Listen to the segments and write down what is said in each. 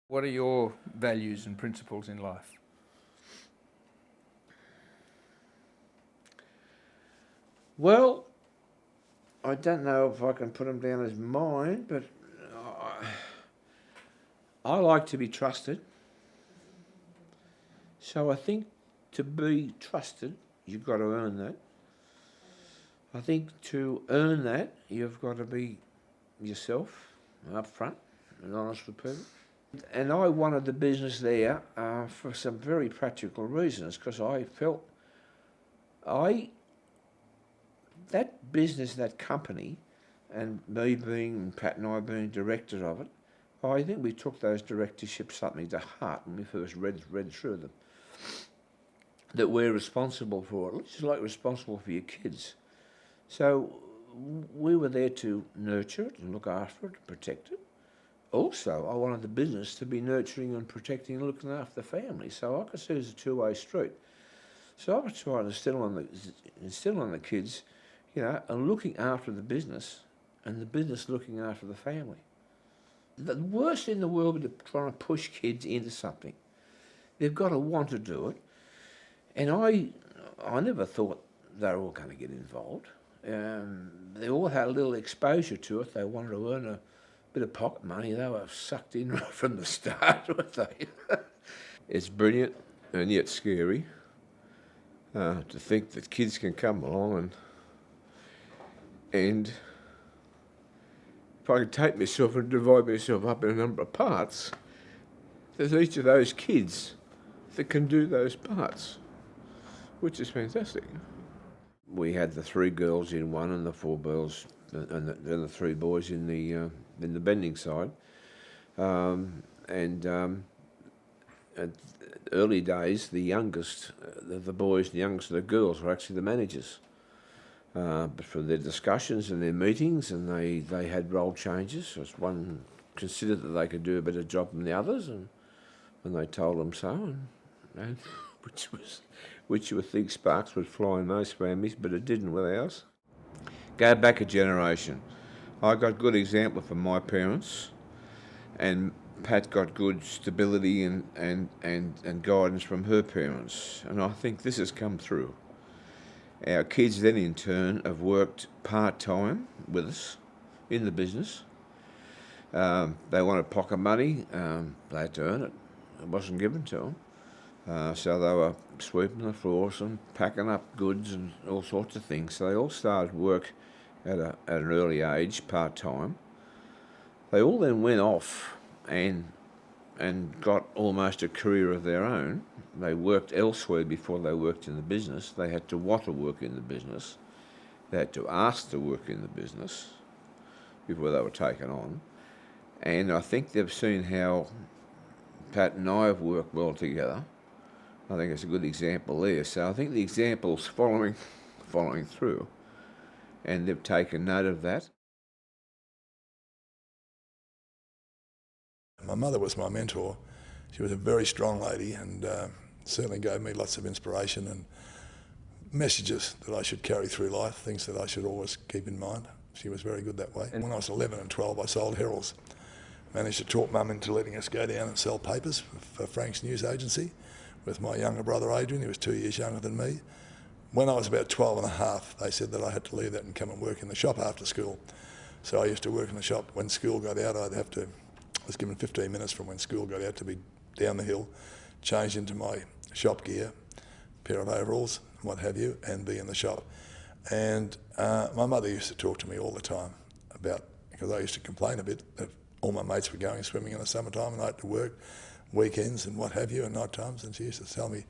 What are your values and principles in life? Well, I don't know if I can put them down as mine, but I like to be trusted. So I think to be trusted, you've got to earn that. I think to earn that, you've got to be yourself, upfront and honest with people. And I wanted the business there for some very practical reasons, because I felt I that business, that company, and me being, Pat and I being directors of it, I think we took those directorships something to heart when we first read through them. That we're responsible for it, just like responsible for your kids. So we were there to nurture it and look after it and protect it. Also, I wanted the business to be nurturing and protecting and looking after the family. So I could see it as a two-way street. So I was trying to instill on the kids, and looking after the business and the business looking after the family. The worst in the world would be trying to push kids into something. They've got to want to do it. And I never thought they were all going to get involved. They all had a little exposure to it. They wanted to earn a bit of pocket money. They were sucked in right from the start, weren't they? It's brilliant and yet scary to think that kids can come along and if I can take myself and divide myself up in a number of parts, there's each of those kids that can do those parts, which is fantastic. We had the 3 girls in one and the 4 girls and the 3 boys in the bending side. At early days, the youngest, the boys and the youngest of the girls were actually the managers. But for their discussions and their meetings, and they had role changes. As one considered that they could do a better job than the others, and they told them so, and which you would think sparks would fly in most families, but it didn't with ours. Go back a generation. I got good example from my parents, and Pat got good stability and guidance from her parents, and I think this has come through. Our kids then in turn have worked part-time with us in the business. They wanted pocket money, they had to earn it. It wasn't given to them. So they were sweeping the floors and packing up goods and all sorts of things. So they all started work at an early age, part-time. They all then went off and got almost a career of their own. They worked elsewhere before they worked in the business. They had to want to work in the business. They had to ask to work in the business before they were taken on. And I think they've seen how Pat and I have worked well together. I think it's a good example there. So I think the example's following through, and they've taken note of that. My mother was my mentor. She was a very strong lady and certainly gave me lots of inspiration and messages that I should carry through life, things that I should always keep in mind. She was very good that way. And when I was 11 and 12, I sold Heralds. Managed to talk Mum into letting us go down and sell papers for Frank's News Agency with my younger brother Adrian, who was 2 years younger than me. When I was about 12 and a half, they said that I had to leave that and come and work in the shop after school. So I used to work in the shop. When school got out, I was given 15 minutes from when school got out to be down the hill, change into my shop gear, pair of overalls, what have you, and be in the shop. And my mother used to talk to me all the time about, because I used to complain a bit that all my mates were going swimming in the summertime and I had to work weekends and what have you and night times, and she used to tell me,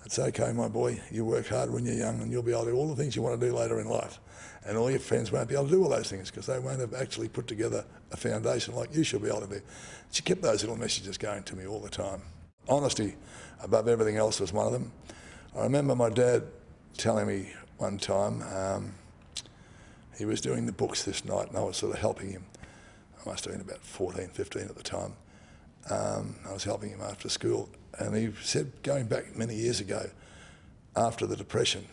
"It's okay, my boy, you work hard when you're young and you'll be able to do all the things you want to do later in life. And all your friends won't be able to do all those things because they won't have actually put together a foundation like you should be able to do." She kept those little messages going to me all the time. Honesty above everything else was one of them. I remember my dad telling me one time, he was doing the books this night and I was sort of helping him. I must have been about 14, 15 at the time. I was helping him after school, and he said, going back many years ago, after the Depression,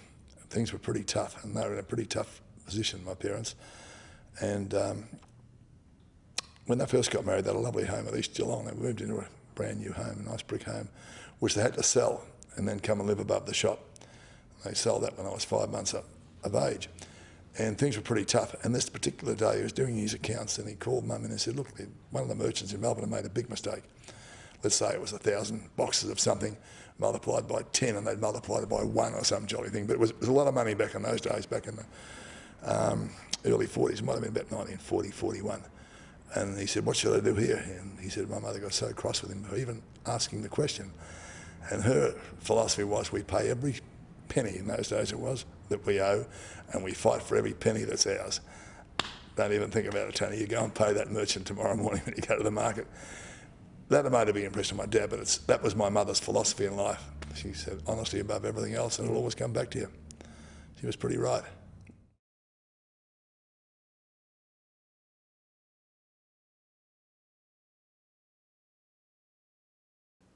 things were pretty tough, and they were in a pretty tough position, my parents. And when they first got married, they had a lovely home at East Geelong. They moved into a brand new home, a nice brick home, which they had to sell and then come and live above the shop. They sold that when I was 5 months of age. And things were pretty tough. And this particular day, he was doing his accounts and he called Mum in and said, look, one of the merchants in Melbourne had made a big mistake. Let's say it was 1,000 boxes of something multiplied by 10 and they'd multiplied it by 1 or some jolly thing. But it was a lot of money back in those days, back in the early 40s. It might have been about 1940, 41. And he said, what should I do here? And he said, my mother got so cross with him for even asking the question. And her philosophy was, we pay every penny, in those days it was, that we owe, and we fight for every penny that's ours. Don't even think about it, Tony. You go and pay that merchant tomorrow morning when you go to the market. That made a big impression on my dad, but that was my mother's philosophy in life. She said, honesty above everything else, and it'll always come back to you. She was pretty right.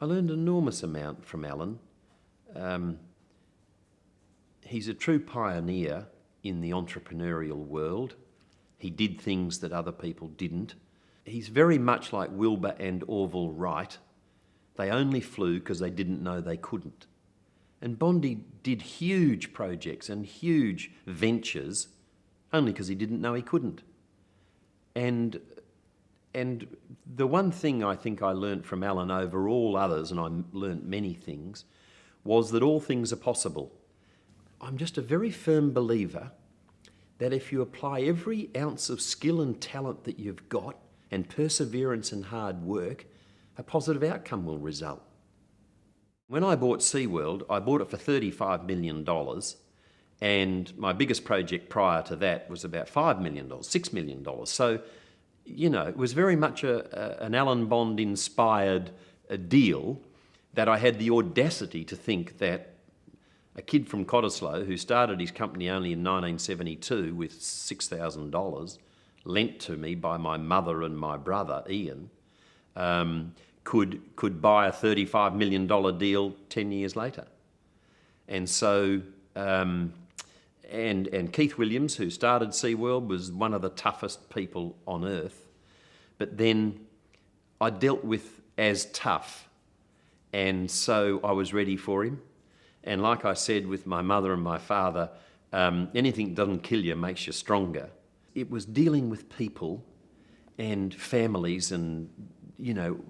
I learned an enormous amount from Alan. He's a true pioneer in the entrepreneurial world. He did things that other people didn't. He's very much like Wilbur and Orville Wright. They only flew because they didn't know they couldn't. And Bondi did huge projects and huge ventures only because he didn't know he couldn't. And the one thing I think I learnt from Alan over all others, and I learnt many things, was that all things are possible. I'm just a very firm believer that if you apply every ounce of skill and talent that you've got and perseverance and hard work, a positive outcome will result. When I bought SeaWorld, I bought it for $35 million, and my biggest project prior to that was about $5 million, $6 million. So, you know, it was very much an Alan Bond-inspired deal that I had the audacity to think that a kid from Cottesloe who started his company only in 1972 with $6,000, lent to me by my mother and my brother, Ian, could buy a $35 million deal 10 years later. And so, and Keith Williams, who started SeaWorld, was one of the toughest people on earth. But then I dealt with as tough, and so I was ready for him. And like I said with my mother and my father, anything that doesn't kill you makes you stronger. It was dealing with people and families and, you know,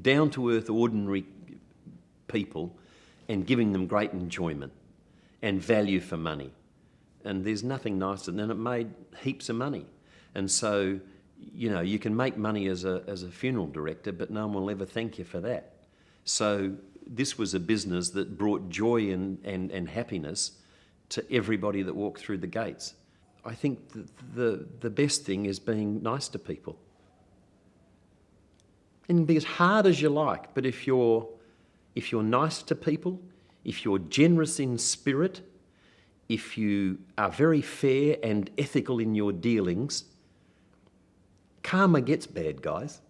down-to-earth, ordinary people and giving them great enjoyment and value for money. And there's nothing nicer than it made heaps of money. And so, you know, you can make money as a funeral director, but no one will ever thank you for that. So this was a business that brought joy and happiness to everybody that walked through the gates. I think the best thing is being nice to people. And be as hard as you like, but if you're nice to people, if you're generous in spirit, if you are very fair and ethical in your dealings, karma gets bad, guys.